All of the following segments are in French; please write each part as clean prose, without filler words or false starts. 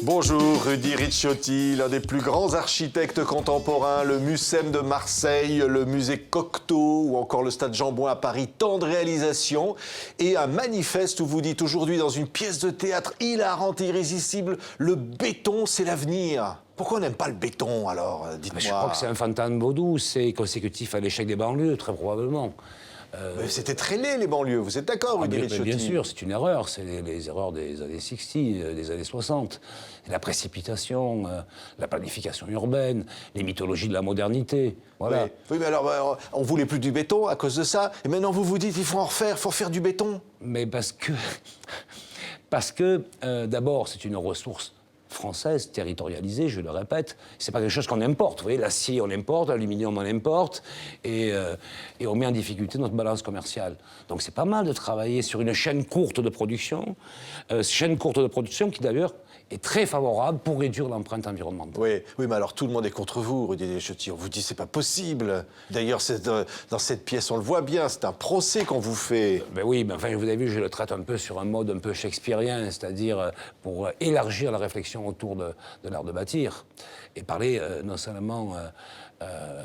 Bonjour, Rudy Ricciotti, l'un des plus grands architectes contemporains, le Mucem de Marseille, le musée Cocteau ou encore le stade Jean-Bouin à Paris, tant de réalisations et un manifeste où vous dites aujourd'hui dans une pièce de théâtre hilarante et irrésistible, le béton c'est l'avenir. Pourquoi on n'aime pas le béton alors, dites-moi? Je crois que c'est un fantasme vaudou, c'est consécutif à l'échec des banlieues, très probablement. Mais c'était très laid, les banlieues, vous êtes d'accord, Rudy Ricciotti? Bien sûr, c'est une erreur, c'est les erreurs des années 60, des années 60. La précipitation, la planification urbaine, les mythologies de la modernité, voilà. Oui, mais alors, on voulait plus du béton à cause de ça, et maintenant vous vous dites il faut en refaire, il faut faire du béton. Mais parce que d'abord, c'est une ressource française, territorialisée, je le répète. C'est pas quelque chose qu'on importe. Vous voyez, l'acier, on importe, l'aluminium, on importe, et on met en difficulté notre balance commerciale. Donc c'est pas mal de travailler sur une chaîne courte de production, qui d'ailleurs est très favorable pour réduire l'empreinte environnementale. Oui, mais alors tout le monde est contre vous, Rudy Ricciotti. On vous dit c'est pas possible. D'ailleurs, dans cette pièce, on le voit bien, c'est un procès qu'on vous fait. Ben oui, mais enfin, vous avez vu, je le traite un peu sur un mode un peu shakespearien, c'est-à-dire pour élargir la réflexion autour de l'art de bâtir et parler non seulement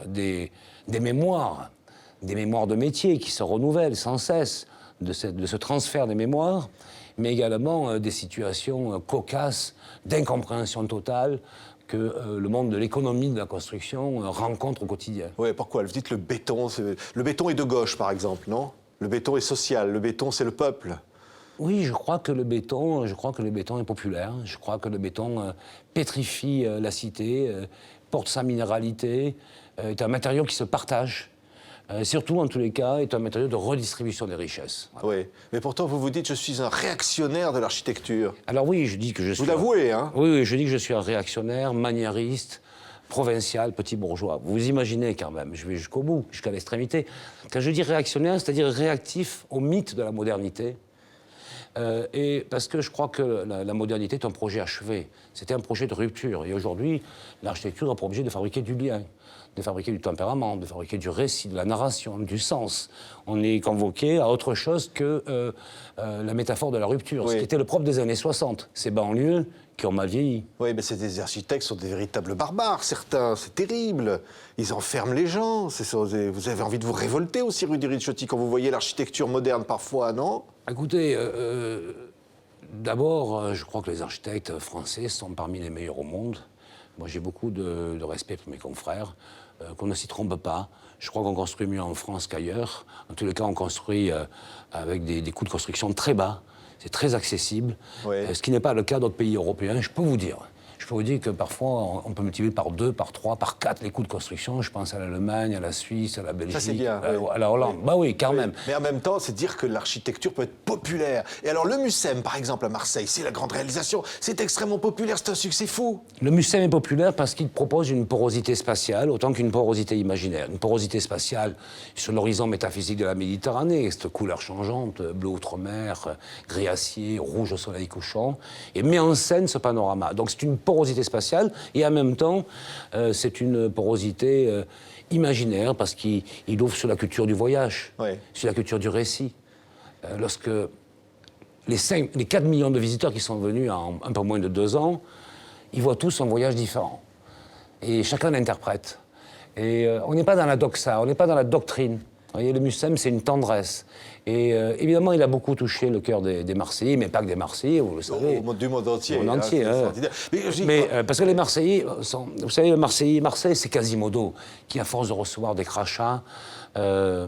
des mémoires de métier qui se renouvellent sans cesse, de ce transfert des mémoires, mais également des situations cocasses, d'incompréhension totale que le monde de l'économie de la construction rencontre au quotidien. Oui, pourquoi? Vous dites le béton est de gauche, par exemple, non? Le béton est social, le béton, c'est le peuple. Oui, je crois que le béton est populaire. Je crois que le béton pétrifie la cité, porte sa minéralité, est un matériau qui se partage. Surtout, en tous les cas, est un matériau de redistribution des richesses. Voilà. Oui, mais pourtant, vous vous dites, je suis un réactionnaire de l'architecture. Alors oui, je dis que je suis... Vous l'avouez, hein? Oui, je dis que je suis un réactionnaire, maniériste, provincial, petit bourgeois. Vous imaginez quand même, je vais jusqu'au bout, jusqu'à l'extrémité. Quand je dis réactionnaire, c'est-à-dire réactif au mythe de la modernité. Et parce que je crois que la modernité est un projet achevé. C'était un projet de rupture. Et aujourd'hui, l'architecture a pour objet de fabriquer du lien, de fabriquer du tempérament, de fabriquer du récit, de la narration, du sens. On est convoqué à autre chose que la métaphore de la rupture, ce qui était le propre des années 60. Ces banlieues qui ont mal vieilli. Oui, mais des architectes sont des véritables barbares, certains. C'est terrible. Ils enferment les gens. Vous avez envie de vous révolter aussi, Rudy Ricciotti, quand vous voyez l'architecture moderne parfois, non? Écoutez, d'abord, je crois que les architectes français sont parmi les meilleurs au monde. Moi, j'ai beaucoup de respect pour mes confrères, qu'on ne s'y trompe pas. Je crois qu'on construit mieux en France qu'ailleurs. En tous les cas, on construit avec des coûts de construction très bas. C'est très accessible, ce qui n'est pas le cas d'autres pays européens, je peux vous dire. Je peux vous dire que parfois, on peut multiplier par 2, par 3, par 4 les coûts de construction. Je pense à l'Allemagne, à la Suisse, à la Belgique, Ça, c'est bien, à la Hollande. Bah oui, quand même. Mais en même temps, c'est dire que l'architecture peut être populaire. Et alors, le Mucem, par exemple, à Marseille, c'est la grande réalisation. C'est extrêmement populaire, c'est un succès fou. Le Mucem est populaire parce qu'il propose une porosité spatiale autant qu'une porosité imaginaire. Une porosité spatiale sur l'horizon métaphysique de la Méditerranée, cette couleur changeante, bleu outre-mer, gris acier, rouge au soleil couchant, et met en scène ce panorama. Donc c'est une porosité spatiale et en même temps, c'est une porosité imaginaire parce qu'il ouvre sur la culture du voyage, sur la culture du récit. Lorsque les 4 millions de visiteurs qui sont venus en un peu moins de 2 ans, ils voient tous un voyage différent. Et chacun l'interprète. Et on n'est pas dans la doxa, on n'est pas dans la doctrine. Vous voyez, le Mucem, c'est une tendresse. Et évidemment, il a beaucoup touché le cœur des Marseillais, mais pas que des Marseillais, vous le savez. Du monde entier. Du monde entier, hein. Mais parce que les Marseillais sont... Vous savez, Marseille, c'est Quasimodo, qui, à force de recevoir des crachats, ne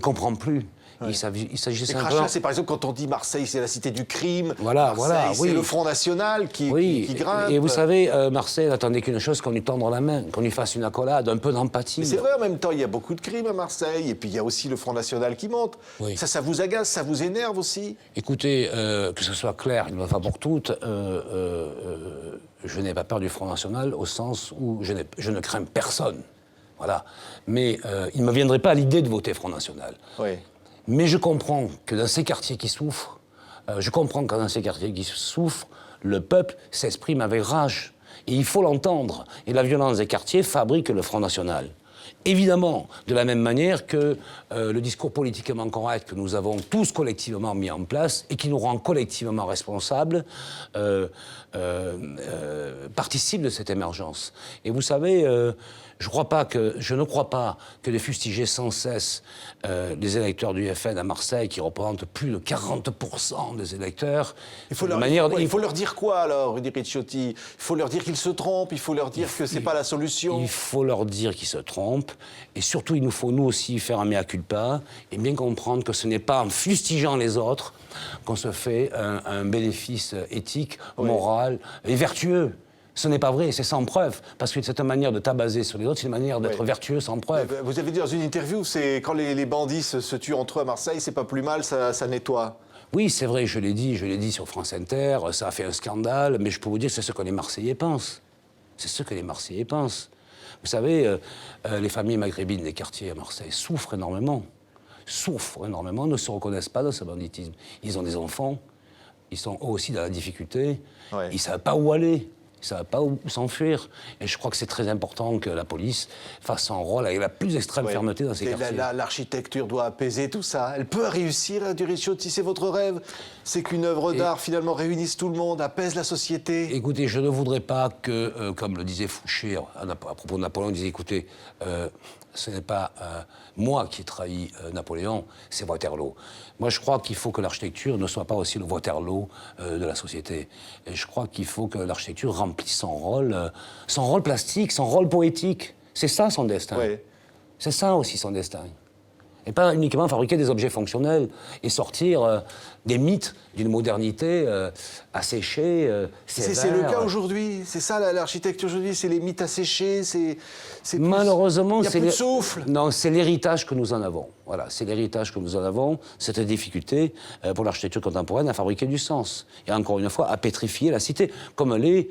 comprend plus. Il s'agissait simplement... Les crachats, c'est par exemple quand on dit Marseille, c'est la cité du crime. Voilà, c'est le Front National qui grimpe. Et vous savez, Marseille n'attendait qu'une chose, qu'on lui tendre la main, qu'on lui fasse une accolade, un peu d'empathie. Mais c'est vrai, en même temps, il y a beaucoup de crimes à Marseille, et puis il y a aussi le Front National qui monte. Oui. Ça vous agace, ça vous énerve aussi? Écoutez, que ce soit clair, une fois pour toutes, je n'ai pas peur du Front National au sens où je ne crains personne. Voilà. Mais il ne me viendrait pas à l'idée de voter Front National. Oui. Mais je comprends que dans ces quartiers qui souffrent, le peuple s'exprime avec rage. Et il faut l'entendre. Et la violence des quartiers fabrique le Front National. évidemment, de la même manière que le discours politiquement correct que nous avons tous collectivement mis en place et qui nous rend collectivement responsables participe de cette émergence. Et vous savez, je ne crois pas que de fustiger sans cesse les électeurs du FN à Marseille, qui représentent plus de 40% des électeurs. Il faut leur dire quoi alors, Rudy Ricciotti? Il faut leur dire qu'ils se trompent, il faut leur dire que c'est pas la solution. Il faut leur dire qu'ils se trompent, et surtout il nous faut nous aussi faire un mea culpa et bien comprendre que ce n'est pas en fustigeant les autres qu'on se fait un bénéfice éthique, moral et vertueux. Ce n'est pas vrai, c'est sans preuve, parce que cette manière de tabasser sur les autres, c'est une manière d'être vertueux sans preuve. Vous avez dit dans une interview, c'est quand les bandits se tuent entre eux à Marseille, c'est pas plus mal, ça nettoie. Oui, c'est vrai, je l'ai dit sur France Inter, ça a fait un scandale, mais je peux vous dire que c'est ce que les Marseillais pensent. C'est ce que les Marseillais pensent. Vous savez, les familles maghrébines des quartiers à Marseille souffrent énormément, ne se reconnaissent pas dans ce banditisme. Ils ont des enfants, ils sont eux aussi dans la difficulté, ils ne savent pas où aller. Ils ne savent pas où s'enfuir. Et je crois que c'est très important que la police fasse son rôle avec la plus extrême fermeté dans ces quartiers. L'architecture doit apaiser tout ça. Elle peut réussir, Rudy Ricciotti, c'est votre rêve. C'est qu'une œuvre d'art, finalement, réunisse tout le monde, apaise la société. Écoutez, je ne voudrais pas que, comme le disait Fouché à propos de Napoléon, il disait, écoutez, ce n'est pas moi qui ai trahi Napoléon, c'est Waterloo. Moi, je crois qu'il faut que l'architecture ne soit pas aussi le Waterloo de la société. Et je crois qu'il faut que l'architecture remplisse son rôle plastique, son rôle poétique. C'est ça son destin. Ouais. C'est ça aussi son destin. Et pas uniquement fabriquer des objets fonctionnels et sortir des mythes d'une modernité asséchée, sévère. C'est le cas aujourd'hui. C'est ça l'architecture aujourd'hui, c'est les mythes asséchés. Malheureusement, il y a plus de souffle. Non, c'est l'héritage que nous en avons. Voilà, c'est l'héritage que nous en avons, cette difficulté pour l'architecture contemporaine à fabriquer du sens. Et encore une fois, à pétrifier la cité, comme l'est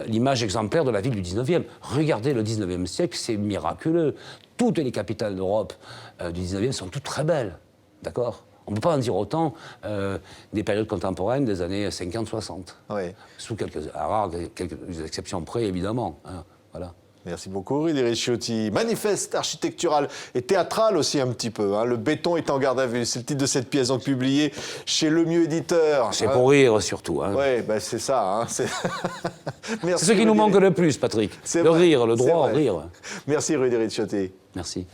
l'image exemplaire de la ville du 19e. Regardez le 19e siècle, c'est miraculeux. Toutes les capitales d'Europe du 19e sont toutes très belles, d'accord? On ne peut pas en dire autant des périodes contemporaines des années 50-60. Oui. Sous quelques exceptions près, évidemment. Hein, voilà. Merci beaucoup, Rudy Ricciotti. Manifeste architectural et théâtral aussi un petit peu. Hein. Le béton est en garde à vue. C'est le titre de cette pièce, donc publiée chez Le Mieux Éditeur. C'est pour rire, surtout. Hein. Oui, ben c'est ça. Hein. C'est ce qui nous manque le plus, Patrick. Le rire, le droit au rire. Merci, Rudy Ricciotti. Merci.